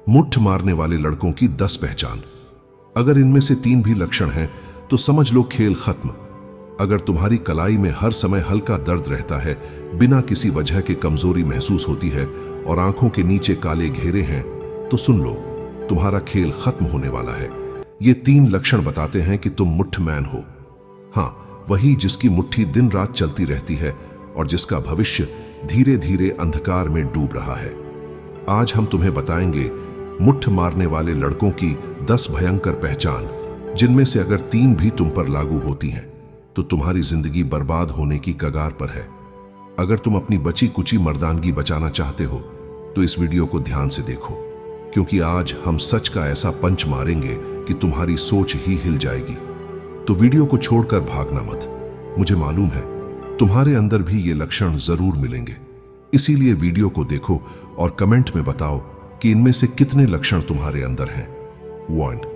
मुट्ठ मारने वाले लड़कों की 10 पहचान। अगर इनमें से 3 भी लक्षण हैं तो समझ लो खेल खत्म। अगर तुम्हारी कलाई में हर समय हल्का दर्द रहता है, बिना किसी वजह के कमजोरी महसूस होती है और आंखों के नीचे काले घेरे हैं, तो सुन लो, तुम्हारा खेल खत्म होने वाला है। ये 3 लक्षण बताते हैं कि तुम मुट्ठमैन हो। हाँ, वही जिसकी मुट्ठी दिन रात चलती रहती है और जिसका भविष्य धीरे धीरे अंधकार में डूब रहा है। आज हम तुम्हें बताएंगे मुट्ठ मारने वाले लड़कों की 10 भयंकर पहचान, जिनमें से अगर 3 भी तुम पर लागू होती हैं तो तुम्हारी जिंदगी बर्बाद होने की कगार पर है। अगर तुम अपनी बची कुची मर्दानगी बचाना चाहते हो तो इस वीडियो को ध्यान से देखो, क्योंकि आज हम सच का ऐसा पंच मारेंगे कि तुम्हारी सोच ही हिल जाएगी। तो वीडियो को छोड़कर भागना मत। मुझे मालूम है तुम्हारे अंदर भी ये लक्षण जरूर मिलेंगे, इसीलिए वीडियो को देखो और कमेंट में बताओ कि इनमें से कितने लक्षण तुम्हारे अंदर हैं। 1.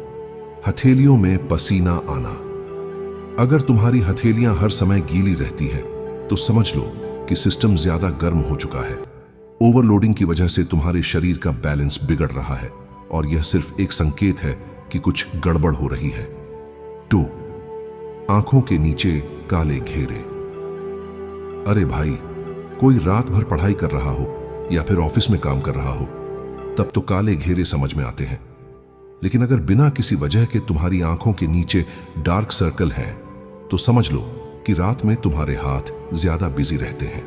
हथेलियों में पसीना आना। अगर तुम्हारी हथेलियां हर समय गीली रहती है तो समझ लो कि सिस्टम ज्यादा गर्म हो चुका है। ओवरलोडिंग की वजह से तुम्हारे शरीर का बैलेंस बिगड़ रहा है और यह सिर्फ एक संकेत है कि कुछ गड़बड़ हो रही है। 2. आंखों के नीचे काले घेरे। अरे भाई, कोई रात भर पढ़ाई कर रहा हो या फिर ऑफिस में काम कर रहा हो, तब तो काले घेरे समझ में आते हैं। लेकिन अगर बिना किसी वजह के तुम्हारी आंखों के नीचे डार्क सर्कल हैं, तो समझ लो कि रात में तुम्हारे हाथ ज्यादा बिजी रहते हैं।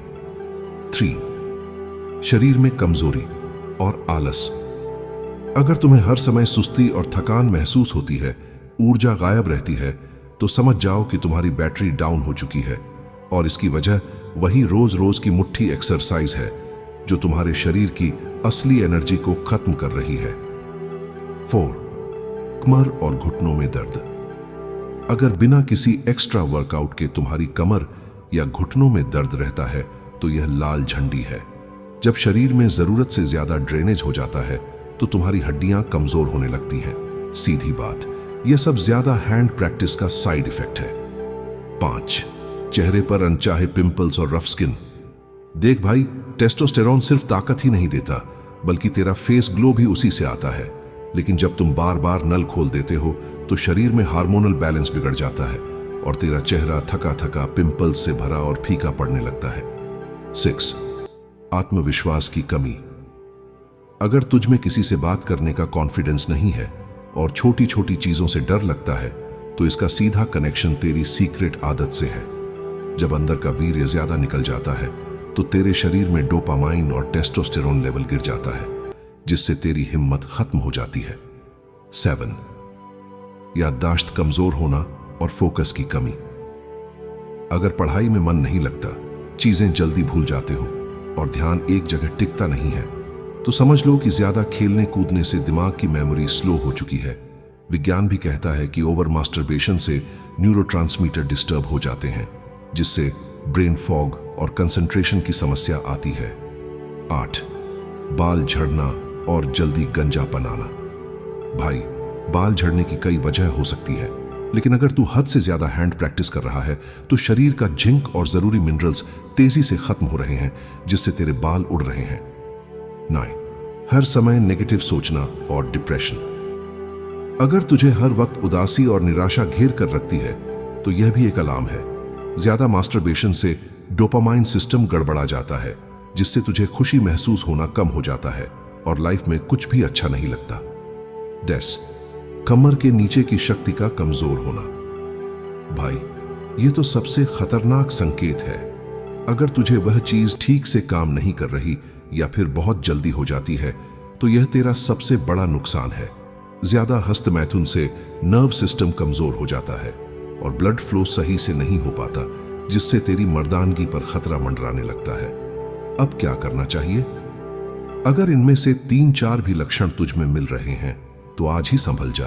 3. शरीर में कमजोरी और आलस। अगर तुम्हें हर समय सुस्ती और थकान महसूस होती है, ऊर्जा गायब रहती है, तो समझ जाओ कि तुम्हारी बैटरी डाउन हो चुकी है और इसकी वजह वही रोज रोज की मुट्ठी एक्सरसाइज है जो तुम्हारे शरीर की असली एनर्जी को खत्म कर रही है। 4. कमर और घुटनों में दर्द। अगर बिना किसी एक्स्ट्रा वर्कआउट के तुम्हारी कमर या घुटनों में दर्द रहता है तो यह लाल झंडी है। जब शरीर में जरूरत से ज्यादा ड्रेनेज हो जाता है तो तुम्हारी हड्डियां कमजोर होने लगती हैं। सीधी बात, यह सब ज्यादा हैंड प्रैक्टिस का साइड इफेक्ट है। 5. चेहरे पर अनचाहे पिंपल्स और रफ स्किन। देख भाई, टेस्टोस्टेरोन सिर्फ ताकत ही नहीं देता, बल्कि तेरा फेस ग्लो भी उसी से आता है। लेकिन जब तुम बार बार नल खोल देते हो तो शरीर में हार्मोनल बैलेंस बिगड़ जाता है और तेरा चेहरा थका थका, पिंपल्स से भरा और फीका पड़ने लगता है। 6. आत्मविश्वास की कमी। अगर तुझ में किसी से बात करने का कॉन्फिडेंस नहीं है और छोटी छोटी चीजों से डर लगता है, तो इसका सीधा कनेक्शन तेरी सीक्रेट आदत से है। जब अंदर का वीर्य ज्यादा निकल जाता है तो तेरे शरीर में डोपामाइन और टेस्टोस्टेरोन लेवल गिर जाता है, जिससे तेरी हिम्मत खत्म हो जाती है। 7. याददाश्त कमजोर होना और फोकस की कमी। अगर पढ़ाई में मन नहीं लगता, चीजें जल्दी भूल जाते हो और ध्यान एक जगह टिकता नहीं है, तो समझ लो कि ज्यादा खेलने कूदने से दिमाग की मेमोरी स्लो हो चुकी है। विज्ञान भी कहता है कि ओवर मास्टरबेशन से न्यूरोट्रांसमीटर डिस्टर्ब हो जाते हैं, जिससे ब्रेन फॉग और कंसंट्रेशन की समस्या आती है। 8. बाल झड़ना और जल्दी गंजापन आना। भाई, बाल झड़ने की कई वजह हो सकती है, लेकिन अगर तू हद से ज्यादा हैंड प्रैक्टिस कर रहा है तो शरीर का जिंक और जरूरी मिनरल्स तेजी से खत्म हो रहे हैं, जिससे तेरे बाल उड़ रहे हैं। 9. हर समय नेगेटिव सोचना और डिप्रेशन। अगर तुझे हर वक्त उदासी और निराशा घेर कर रखती है तो यह भी एक अलार्म है। ज्यादा मास्टरबेशन से डोपामाइन सिस्टम गड़बड़ा जाता है, जिससे तुझे खुशी महसूस होना कम हो जाता है और लाइफ में कुछ भी अच्छा नहीं लगता। 10. कमर के नीचे की शक्ति का कमजोर होना। भाई, यह तो सबसे खतरनाक संकेत है। अगर तुझे वह चीज ठीक से काम नहीं कर रही या फिर बहुत जल्दी हो जाती है तो यह तेरा सबसे बड़ा नुकसान है। ज्यादा हस्तमैथुन से नर्व सिस्टम कमजोर हो जाता है और ब्लड फ्लो सही से नहीं हो पाता, जिससे तेरी मर्दानगी पर खतरा मंडराने लगता है। अब क्या करना चाहिए? अगर इनमें से 3-4 भी लक्षण तुझ में मिल रहे हैं तो आज ही संभल जा।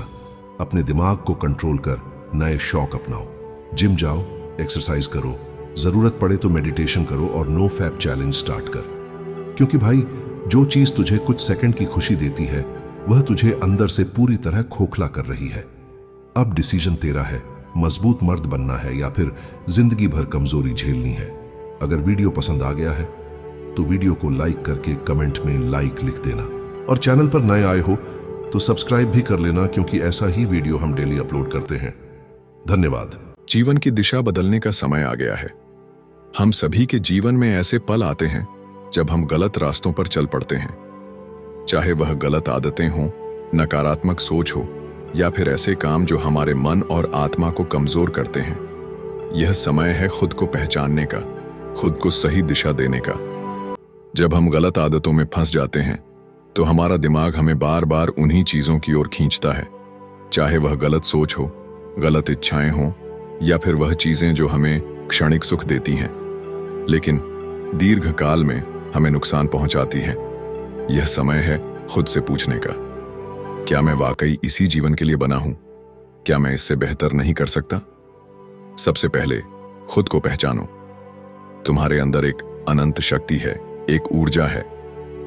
अपने दिमाग को कंट्रोल कर नए शौक अपनाओ। जिम जाओ, एक्सरसाइज करो, जरूरत पड़े तो मेडिटेशन करो और नो फैप चैलेंज स्टार्ट कर। क्योंकि भाई, जो चीज तुझे कुछ सेकंड की खुशी देती है वह तुझे अंदर से पूरी तरह खोखला कर रही है। अब डिसीजन तेरा है, मजबूत मर्द बनना है या फिर जिंदगी भर कमजोरी झेलनी है। अगर वीडियो पसंद आ गया है तो वीडियो को लाइक करके कमेंट में लाइक लिख देना और चैनल पर नए आए हो तो सब्सक्राइब भी कर लेना, क्योंकि ऐसा ही वीडियो हम डेली अपलोड करते हैं। धन्यवाद। जीवन की दिशा बदलने का समय आ गया है। हम सभी के जीवन में ऐसे पल आते हैं जब हम गलत रास्तों पर चल पड़ते हैं, चाहे वह गलत आदतें हों, नकारात्मक सोच हो या फिर ऐसे काम जो हमारे मन और आत्मा को कमजोर करते हैं। यह समय है खुद को पहचानने का, खुद को सही दिशा देने का। जब हम गलत आदतों में फंस जाते हैं तो हमारा दिमाग हमें बार बार उन्हीं चीजों की ओर खींचता है, चाहे वह गलत सोच हो, गलत इच्छाएं हों या फिर वह चीजें जो हमें क्षणिक सुख देती हैं लेकिन दीर्घकाल में हमें नुकसान पहुंचाती हैं। यह समय है खुद से पूछने का, क्या मैं वाकई इसी जीवन के लिए बना हूं? क्या मैं इससे बेहतर नहीं कर सकता? सबसे पहले खुद को पहचानो। तुम्हारे अंदर एक अनंत शक्ति है, एक ऊर्जा है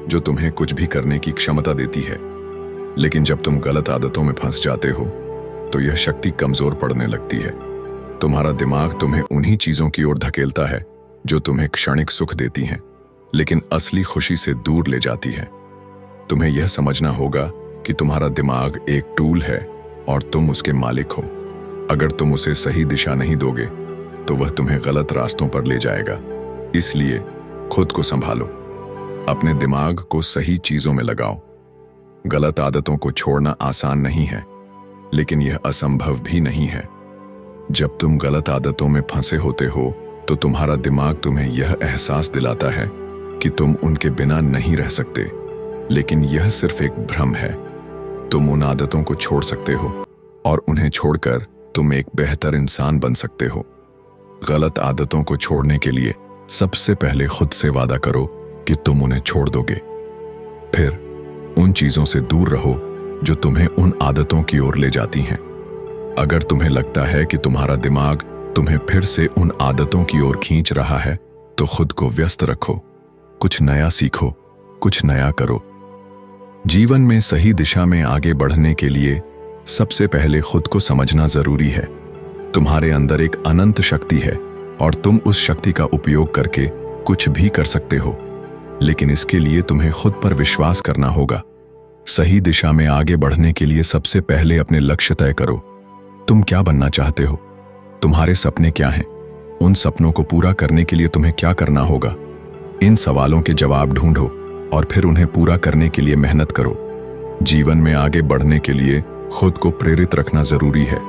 जो तुम्हें कुछ भी करने की क्षमता देती है। लेकिन जब तुम गलत आदतों में फंस जाते हो तो यह शक्ति कमजोर पड़ने लगती है। तुम्हारा दिमाग तुम्हें उन्हीं चीजों की ओर धकेलता है जो तुम्हें क्षणिक सुख देती हैं लेकिन असली खुशी से दूर ले जाती है। तुम्हें यह समझना होगा कि तुम्हारा दिमाग एक टूल है और तुम उसके मालिक हो। अगर तुम उसे सही दिशा नहीं दोगे तो वह तुम्हें गलत रास्तों पर ले जाएगा। इसलिए खुद को संभालो, अपने दिमाग को सही चीजों में लगाओ। गलत आदतों को छोड़ना आसान नहीं है, लेकिन यह असंभव भी नहीं है। जब तुम गलत आदतों में फंसे होते हो तो तुम्हारा दिमाग तुम्हें यह एहसास दिलाता है कि तुम उनके बिना नहीं रह सकते, लेकिन यह सिर्फ एक भ्रम है। तुम उन आदतों को छोड़ सकते हो और उन्हें छोड़कर तुम एक बेहतर इंसान बन सकते हो। गलत आदतों को छोड़ने के लिए सबसे पहले खुद से वादा करो कि तुम उन्हें छोड़ दोगे। फिर उन चीजों से दूर रहो जो तुम्हें उन आदतों की ओर ले जाती हैं। अगर तुम्हें लगता है कि तुम्हारा दिमाग तुम्हें फिर से उन आदतों की ओर खींच रहा है तो खुद को व्यस्त रखो, कुछ नया सीखो, कुछ नया करो। जीवन में सही दिशा में आगे बढ़ने के लिए सबसे पहले खुद को समझना जरूरी है। तुम्हारे अंदर एक अनंत शक्ति है और तुम उस शक्ति का उपयोग करके कुछ भी कर सकते हो, लेकिन इसके लिए तुम्हें खुद पर विश्वास करना होगा। सही दिशा में आगे बढ़ने के लिए सबसे पहले अपने लक्ष्य तय करो। तुम क्या बनना चाहते हो? तुम्हारे सपने क्या हैं? उन सपनों को पूरा करने के लिए तुम्हें क्या करना होगा? इन सवालों के जवाब ढूंढो और फिर उन्हें पूरा करने के लिए मेहनत करो। जीवन में आगे बढ़ने के लिए खुद को प्रेरित रखना जरूरी है।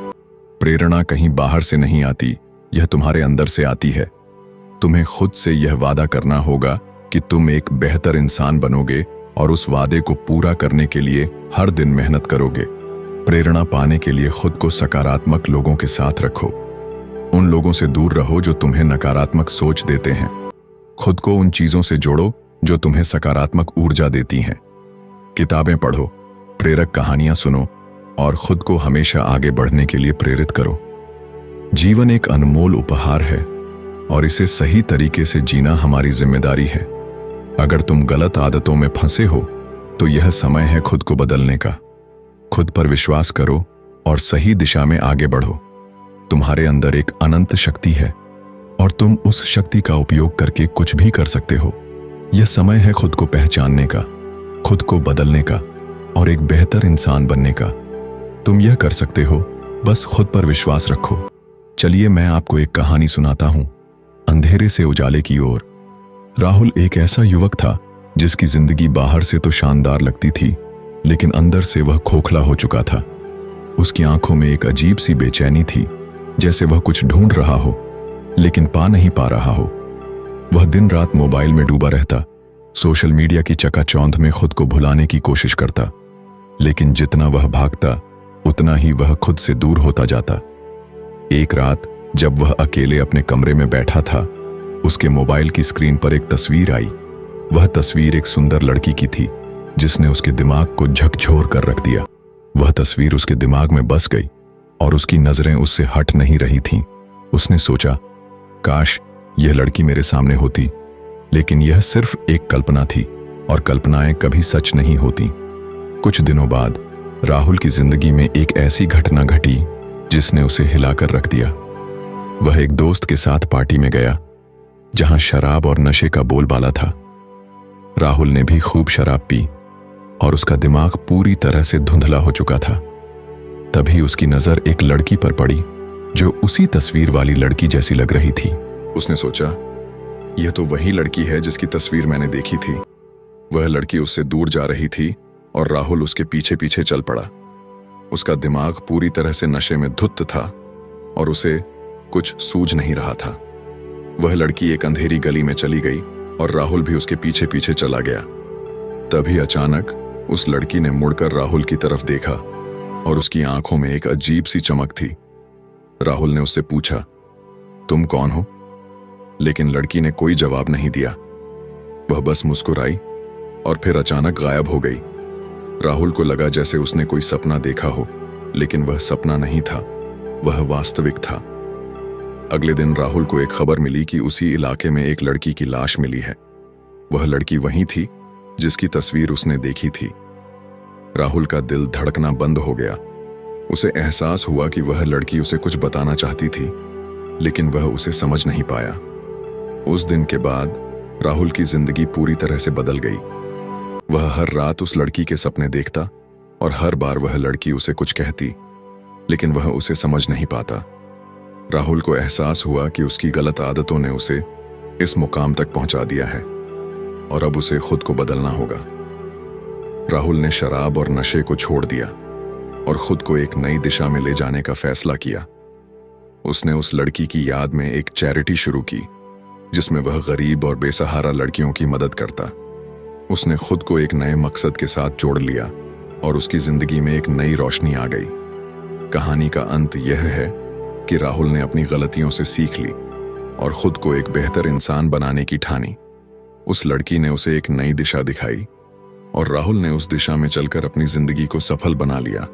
प्रेरणा कहीं बाहर से नहीं आती, यह तुम्हारे अंदर से आती है। तुम्हें खुद से यह वादा करना होगा कि तुम एक बेहतर इंसान बनोगे और उस वादे को पूरा करने के लिए हर दिन मेहनत करोगे। प्रेरणा पाने के लिए खुद को सकारात्मक लोगों के साथ रखो। उन लोगों से दूर रहो जो तुम्हें नकारात्मक सोच देते हैं। खुद को उन चीजों से जोड़ो जो तुम्हें सकारात्मक ऊर्जा देती हैं। किताबें पढ़ो, प्रेरक कहानियां सुनो और खुद को हमेशा आगे बढ़ने के लिए प्रेरित करो। जीवन एक अनमोल उपहार है और इसे सही तरीके से जीना हमारी जिम्मेदारी है। अगर तुम गलत आदतों में फंसे हो तो यह समय है खुद को बदलने का। खुद पर विश्वास करो और सही दिशा में आगे बढ़ो। तुम्हारे अंदर एक अनंत शक्ति है और तुम उस शक्ति का उपयोग करके कुछ भी कर सकते हो। यह समय है खुद को पहचानने का, खुद को बदलने का और एक बेहतर इंसान बनने का। तुम यह कर सकते हो, बस खुद पर विश्वास रखो। चलिए मैं आपको एक कहानी सुनाता हूं, अंधेरे से उजाले की ओर। राहुल एक ऐसा युवक था जिसकी जिंदगी बाहर से तो शानदार लगती थी, लेकिन अंदर से वह खोखला हो चुका था। उसकी आंखों में एक अजीब सी बेचैनी थी, जैसे वह कुछ ढूंढ रहा हो लेकिन पा नहीं पा रहा हो। वह दिन रात मोबाइल में डूबा रहता, सोशल मीडिया की चकाचौंध में खुद को भुलाने की कोशिश करता, लेकिन जितना वह भागता उतना ही वह खुद से दूर होता जाता। एक रात जब वह अकेले अपने कमरे में बैठा था, उसके मोबाइल की स्क्रीन पर एक तस्वीर आई। वह तस्वीर एक सुंदर लड़की की थी जिसने उसके दिमाग को झकझोर कर रख दिया। वह तस्वीर उसके दिमाग में बस गई और उसकी नजरें उससे हट नहीं रही थीं। उसने सोचा, काश यह लड़की मेरे सामने होती, लेकिन यह सिर्फ एक कल्पना थी और कल्पनाएं कभी सच नहीं होती। कुछ दिनों बाद राहुल की जिंदगी में एक ऐसी घटना घटी जिसने उसे हिलाकर रख दिया। वह एक दोस्त के साथ पार्टी में गया जहां शराब और नशे का बोलबाला था। राहुल ने भी खूब शराब पी और उसका दिमाग पूरी तरह से धुंधला हो चुका था। तभी उसकी नजर एक लड़की पर पड़ी जो उसी तस्वीर वाली लड़की जैसी लग रही थी। उसने सोचा, यह तो वही लड़की है जिसकी तस्वीर मैंने देखी थी। वह लड़की उससे दूर जा रही थी और राहुल उसके पीछे पीछे चल पड़ा। उसका दिमाग पूरी तरह से नशे में धुत था और उसे कुछ सूझ नहीं रहा था। वह लड़की एक अंधेरी गली में चली गई और राहुल भी उसके पीछे पीछे चला गया। तभी अचानक उस लड़की ने मुड़कर राहुल की तरफ देखा और उसकी आंखों में एक अजीब सी चमक थी। राहुल ने उससे पूछा, तुम कौन हो? लेकिन लड़की ने कोई जवाब नहीं दिया। वह बस मुस्कुराई और फिर अचानक गायब हो गई। राहुल को लगा जैसे उसने कोई सपना देखा हो, लेकिन वह सपना नहीं था, वह वास्तविक था। अगले दिन राहुल को एक खबर मिली कि उसी इलाके में एक लड़की की लाश मिली है। वह लड़की वही थी जिसकी तस्वीर उसने देखी थी। राहुल का दिल धड़कना बंद हो गया। उसे एहसास हुआ कि वह लड़की उसे कुछ बताना चाहती थी, लेकिन वह उसे समझ नहीं पाया। उस दिन के बाद राहुल की जिंदगी पूरी तरह से बदल गई। वह हर रात उस लड़की के सपने देखता और हर बार वह लड़की उसे कुछ कहती, लेकिन वह उसे समझ नहीं पाता। राहुल को एहसास हुआ कि उसकी गलत आदतों ने उसे इस मुकाम तक पहुंचा दिया है और अब उसे खुद को बदलना होगा। राहुल ने शराब और नशे को छोड़ दिया और खुद को एक नई दिशा में ले जाने का फैसला किया। उसने उस लड़की की याद में एक चैरिटी शुरू की जिसमें वह गरीब और बेसहारा लड़कियों की मदद करता। उसने खुद को एक नए मकसद के साथ जोड़ लिया और उसकी जिंदगी में एक नई रोशनी आ गई। कहानी का अंत यह है कि राहुल ने अपनी गलतियों से सीख ली और खुद को एक बेहतर इंसान बनाने की ठानी। उस लड़की ने उसे एक नई दिशा दिखाई और राहुल ने उस दिशा में चलकर अपनी जिंदगी को सफल बना लिया।